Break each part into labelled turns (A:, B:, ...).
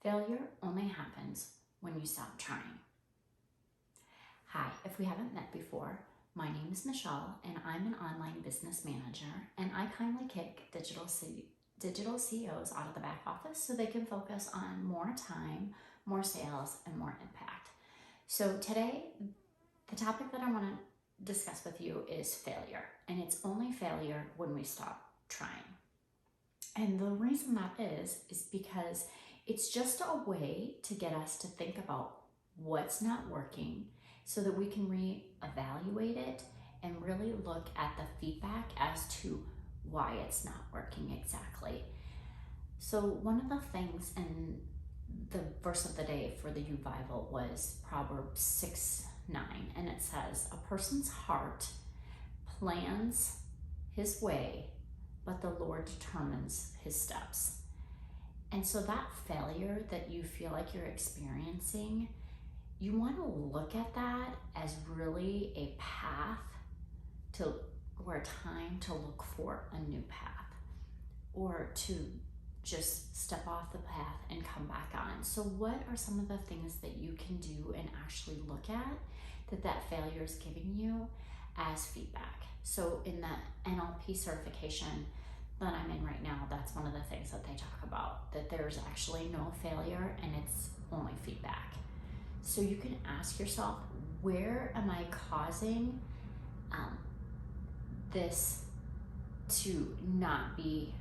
A: Failure only happens when you stop trying. Hi, if we haven't met before, my name is Michele and I'm an online business manager, and I kindly kick digital CEOs out of the back office so they can focus on more time, more sales, and more impact. So today, the topic that I want to discuss with you is failure, and it's only failure when we stop trying. And the reason that is because it's just a way to get us to think about what's not working so that we can reevaluate it and really look at the feedback as to why it's not working exactly. So one of the things in the verse of the day for the Youth Bible was Proverbs 6:9, and it says, "A person's heart plans his way, but the Lord determines his steps." And so that failure that you feel like you're experiencing, you want to look at that as really a path to, or a time to look for a new path, or to just step off the path and come back on. So what are some of the things that you can do and actually look at that failure is giving you as feedback? So in the NLP certification that I'm in right now, that's one of the things that they talk about, that there's actually no failure and it's only feedback. So you can ask yourself, where am I causing this to not be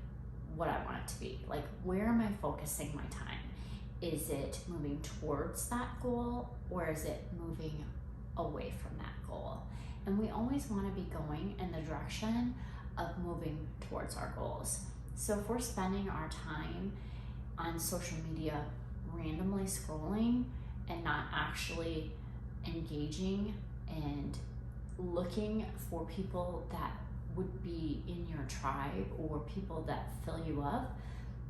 A: what I want it to be? Like, where am I focusing my time? Is it moving towards that goal, or is it moving away from that goal? And we always want to be going in the direction of moving towards our goals. So if we're spending our time on social media randomly scrolling and not actually engaging and looking for people that would be in your tribe or people that fill you up,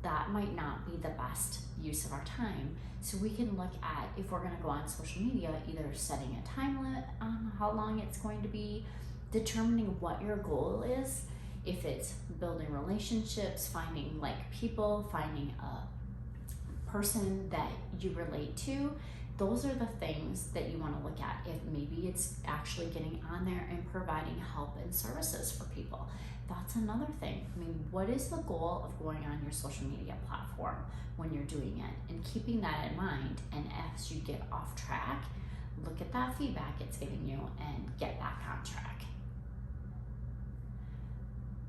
A: that might not be the best use of our time. So we can look at, if we're going to go on social media, either setting a time limit on how long it's going to be, determining what your goal is. If it's building relationships, finding like people, finding a person that you relate to, those are the things that you want to look at. If maybe it's actually getting on there and providing help and services for people, that's another thing. I mean, what is the goal of going on your social media platform when you're doing it? And keeping that in mind, and as you get off track, look at that feedback it's giving you and get back on track.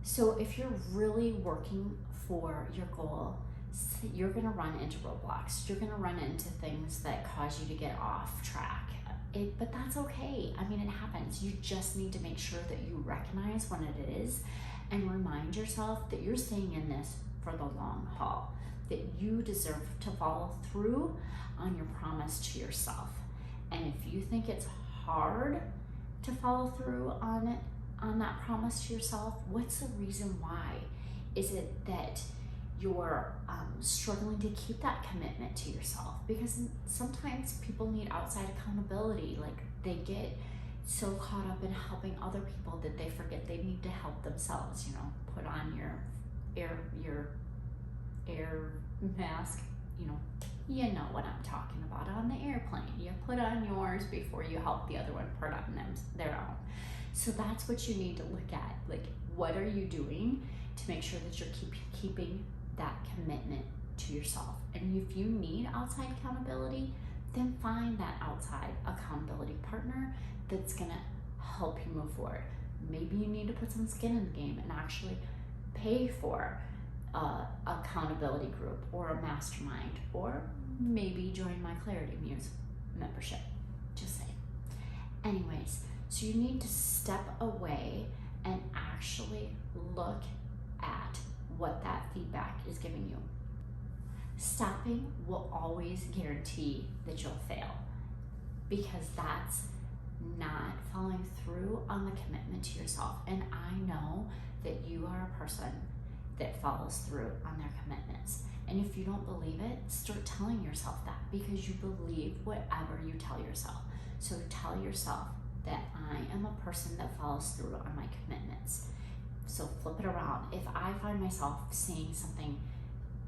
A: So if you're really working for your goal, you're going to run into roadblocks. You're going to run into things that cause you to get off track. But that's okay. I mean, it happens. You just need to make sure that you recognize when it is and remind yourself that you're staying in this for the long haul, that you deserve to follow through on your promise to yourself. And if you think it's hard to follow through on it, on that promise to yourself, what's the reason why? Is it that you're struggling to keep that commitment to yourself? Because sometimes people need outside accountability. Like, they get so caught up in helping other people that they forget they need to help themselves. You know, put on your air mask. You know what I'm talking about. On the airplane, you put on yours before you help the other one put on their own. So that's what you need to look at. Like, what are you doing to make sure that you're keeping that commitment to yourself? And if you need outside accountability, then find that outside accountability partner that's gonna help you move forward. Maybe you need to put some skin in the game and actually pay for a accountability group or a mastermind, or maybe join my Clarity Muse membership. Just saying. Anyways, so you need to step away and actually look at what that feedback is giving you. Stopping will always guarantee that you'll fail, because that's not following through on the commitment to yourself. And I know that you are a person that follows through on their commitments. And if you don't believe it, start telling yourself that, because you believe whatever you tell yourself. So tell yourself that I am a person that follows through on my commitments. So flip it around. If I find myself saying something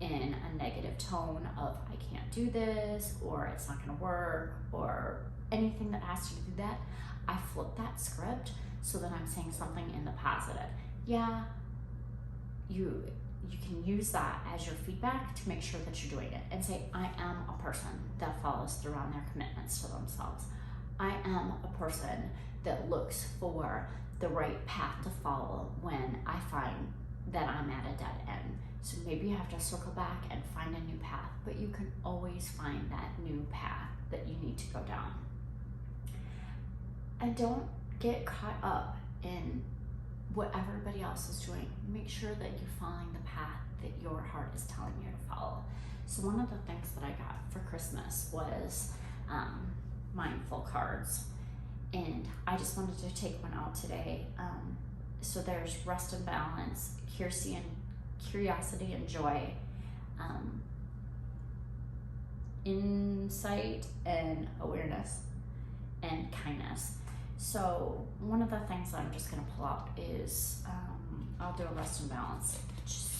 A: in a negative tone of I can't do this, or it's not going to work, or anything that asks you to do that, I flip that script so that I'm saying something in the positive. Yeah, you can use that as your feedback to make sure that you're doing it, and say, I am a person that follows through on their commitments to themselves. I am a person that looks for the right path to follow when I find that I'm at a dead end. So maybe you have to circle back and find a new path, but you can always find that new path that you need to go down. And don't get caught up in what everybody else is doing. Make sure that you're following the path that your heart is telling you to follow. So one of the things that I got for Christmas was mindful cards, and I just wanted to take one out today. So there's rest and balance, curiosity and joy, insight and awareness, and kindness. So one of the things that I'm just going to pull out is I'll do a rest and balance, just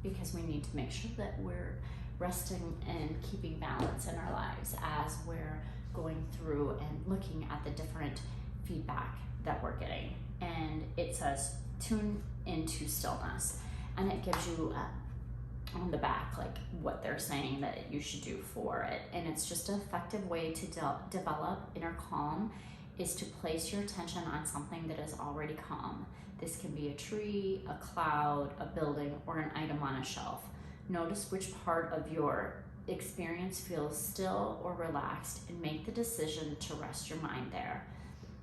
A: because we need to make sure that we're resting and keeping balance in our lives as we're going through and looking at the different feedback that we're getting. And it says tune into stillness, and it gives you on the back like what they're saying that you should do for it. And it's just an effective way to develop inner calm is to place your attention on something that is already calm. This can be a tree, a cloud, a building, or an item on a shelf. Notice which part of your experience feels still or relaxed, and make the decision to rest your mind there.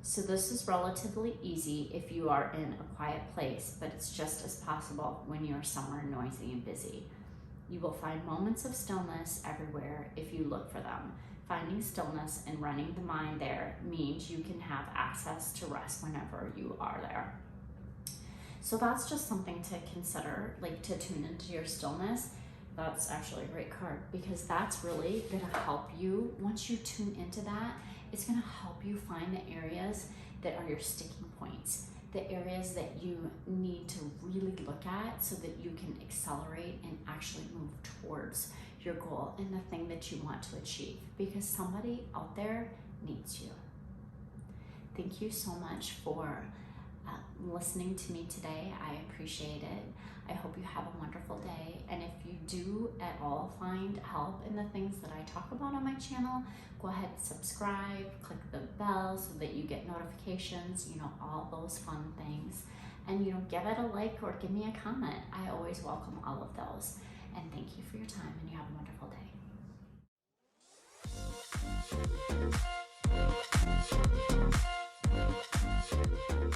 A: So this is relatively easy if you are in a quiet place, but it's just as possible when you're somewhere noisy and busy. You will find moments of stillness everywhere if you look for them. Finding stillness and running the mind there means you can have access to rest whenever you are there. So that's just something to consider, like to tune into your stillness. That's actually a great card, because that's really gonna help you. Once you tune into that, it's gonna help you find the areas that are your sticking points, the areas that you need to really look at so that you can accelerate and actually move towards your goal and the thing that you want to achieve, because somebody out there needs you. Thank you so much for listening to me today. I appreciate it. I hope you have a wonderful day. And if you do at all find help in the things that I talk about on my channel, go ahead and subscribe, click the bell so that you get notifications, all those fun things. And, give it a like or give me a comment. I always welcome all of those. And thank you for your time, and you have a wonderful day.